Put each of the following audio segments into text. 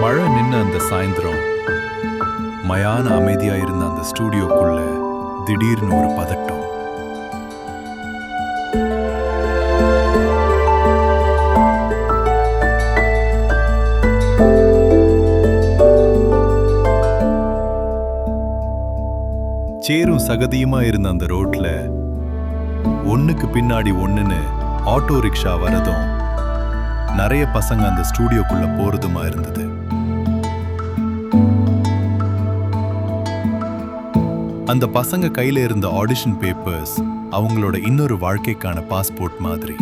மழை நின்ன அந்த சாயந்தரம் மயான அமைதியா இருந்த அந்த ஸ்டூடியோக்குள்ள திடீர்னு ஒரு பதட்டம். சேரும் சகதியுமா இருந்த அந்த ரோட்ல ஒண்ணுக்கு பின்னாடி ஒண்ணுன்னு ஆட்டோ ரிக்ஷா வரதும் நிறைய பசங்க அந்த ஸ்டூடியோக்குள்ள போறதுமா இருந்தது. அந்த பசங்க கையில இருந்த ஆடிஷன் பேப்பர்ஸ் அவங்களோட இன்னொரு வாழ்க்கைக்கான பாஸ்போர்ட் மாதிரி.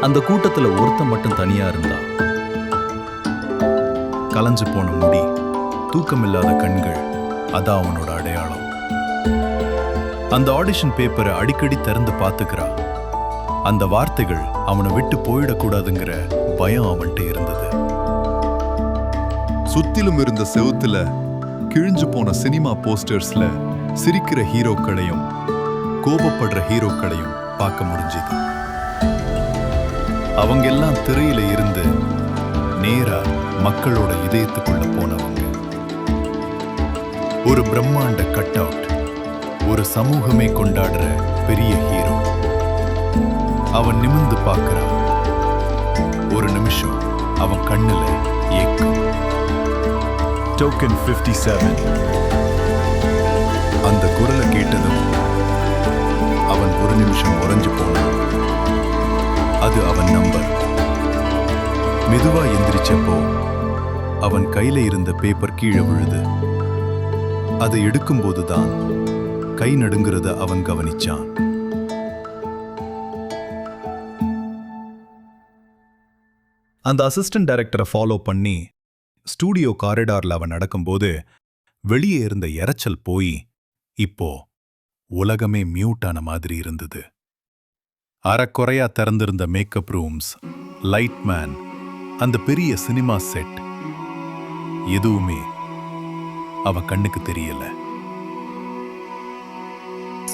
அந்த கூட்டத்துல ஒருத்தன் மட்டும் தனியா இருந்தா. கலைஞ்சு போன முடி, தூக்கமில்லாத கண்கள், அதான் அவனோட அடையாளம். அந்த ஆடிஷன் பேப்பரை அடிக்கடி திறந்து பார்த்துக்கிறா. அந்த வார்த்தைகள் அவனை விட்டு போயிடக்கூடாதுங்கிற பயம் அவன்கிட்ட இருந்தது. சுத்திலும் இருந்த செவுத்துல கிழிஞ்சு போன சினிமா போஸ்டர்ஸ்ல சிரிக்கிற ஹீரோக்களையும் கோபப்படுற ஹீரோக்களையும் பார்க்க முடிஞ்சது. அவங்க எல்லாம் திரையில இருந்து நேரா மக்களோட இதயத்துக்குள்ள போனவங்க. ஒரு பிரம்மாண்ட கட் அவுட், ஒரு சமூகமே கொண்டாடுற பெரிய ஹீரோ. அவன் நிமிர்ந்து பார்க்கிறான். ஒரு நிமிஷம் அவன் கண்ணுல ஏக்கம். Token 57. அந்த குரலை கேட்டதும் அவன் ஒரு நிமிஷம் உறைஞ்சு போனான். அது அவன் நம்பர். மெதுவா எந்திரிச்சப்போ அவன் கையில இருந்த பேப்பர் கீழே விழுது. அதை எடுக்கும்போதுதான் கை நடுங்கிறத அவன் கவனிச்சான். அந்த அசிஸ்டன்ட் டைரக்டரை ஃபாலோ பண்ணி ஸ்டூடியோ காரிடார்ல அவன் நடக்கும்போது வெளியே இருந்த இரைச்சல் போய் இப்போ உலகமே மியூட்டான மாதிரி இருந்தது. அறக்குறையா திறந்திருந்த மேக்கப் ரூம்ஸ், லைட்மேன், அந்த பெரிய சினிமா செட், எதுவுமே அவன் கண்ணுக்கு தெரியல.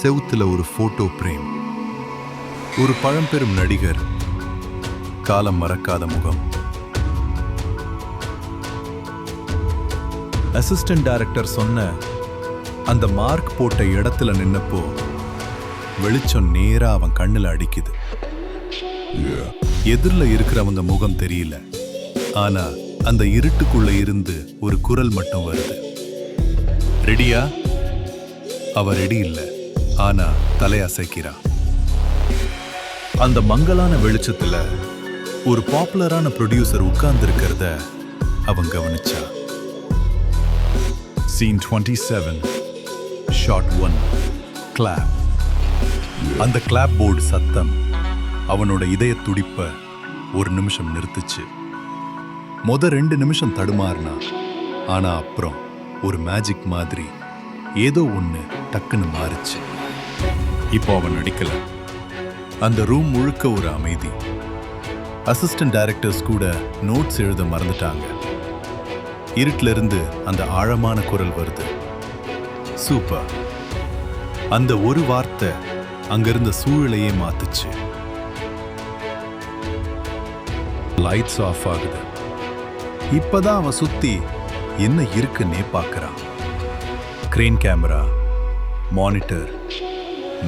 செவுத்துல ஒரு போட்டோ பிரேம், ஒரு பழம்பெரும் நடிகர், காலம் மறக்காத முகம். அசிஸ்டன்ட் டைரக்டர் சொன்ன அந்த மார்க் போட்ட இடத்துல நின்னப்போ வெளிச்சம் நேரா அவன் கண்ணுல அடிக்குது. எதிரில் இருக்கிறவங்க முகம் தெரியல, ஆனா அந்த இருட்டுக்குள்ள இருந்து ஒரு குரல் மட்டும் வருது. ரெடியா? அவ ரெடி இல்ல, ஆனா தலையசைக்கிறா. அந்த மங்கலான வெளிச்சத்துல ஒரு பாப்புலரான ப்ரொடியூசர் உட்கார்ந்து இருக்கிறத அவன் கவனிச்சா. Scene 27, Shot 1, Clap. அந்த கிளாப் போர்டு சத்தம் அவனோட இதய துடிப்ப ஒரு நிமிஷம் நிறுத்துச்சு. 2 நிமிஷம் தடுமாறினா, ஆனா அப்புறம் ஒரு மேஜிக் மாதிரி ஏதோ ஒண்ணு டக்குன்னு மாறுச்சு. இப்போ அவன் நடிக்கல. அந்த ரூம் முழுக்க ஒரு அமைதி. அசிஸ்டன்ட் டைரக்டர்ஸ் கூட நோட்ஸ் எழுத மறந்துட்டாங்க. இருட்டில இருந்து அந்த ஆழமான குரல் வருது, சூப்பர். அந்த ஒரு வார்த்தை அங்கிருந்த சூழலையே மாத்துச்சு. லைட்ஸ் ஆஃப் ஆகுது. இப்பதான் அவன் சுத்தி என்ன இருக்குன்னே பார்க்கறான். Crane camera, monitor,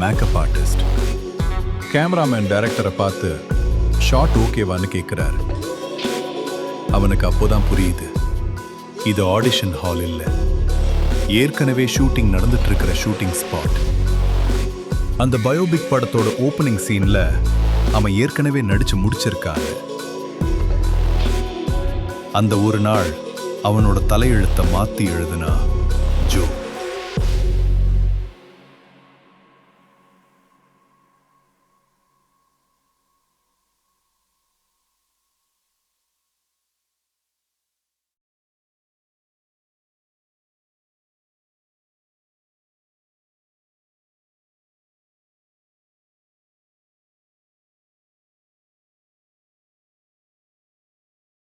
makeup artist. Cameraman டைரக்டரை பார்த்து ஷாட் ஓகேவான்னு கேட்கிறாரு. அவனுக்கு அப்போதான் புரியுது, இது ஆடிஷன் ஹால் இல்ல, ஏற்கனவே ஷூட்டிங் நடந்துட்டு இருக்கிற ஷூட்டிங் ஸ்பாட். அந்த பயோபிக் படத்தோட ஓப்பனிங் சீன்ல அவன் ஏற்கனவே நடிச்சு முடிச்சிருக்காங்க. அந்த ஒரு நாள் அவனோட தலையெழுத்தை மாத்தி எழுதுனா ஜோ.